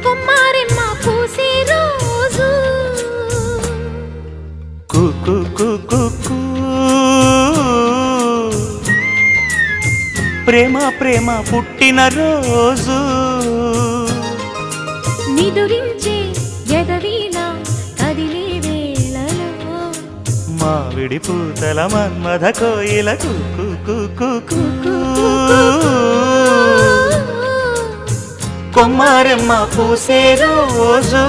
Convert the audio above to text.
కొమ్మారెమ్మ పూసే రోజు కు కు కు కు కు. ప్రేమ ప్రేమ పుట్టిన రోజు నిదురించే ఎదవీణ కదిలే వేళలో మావిడి పూతల మన్మథ కోయిల కు కు కు కు కు. కొమ్మారెమ్మ పూసే రోజు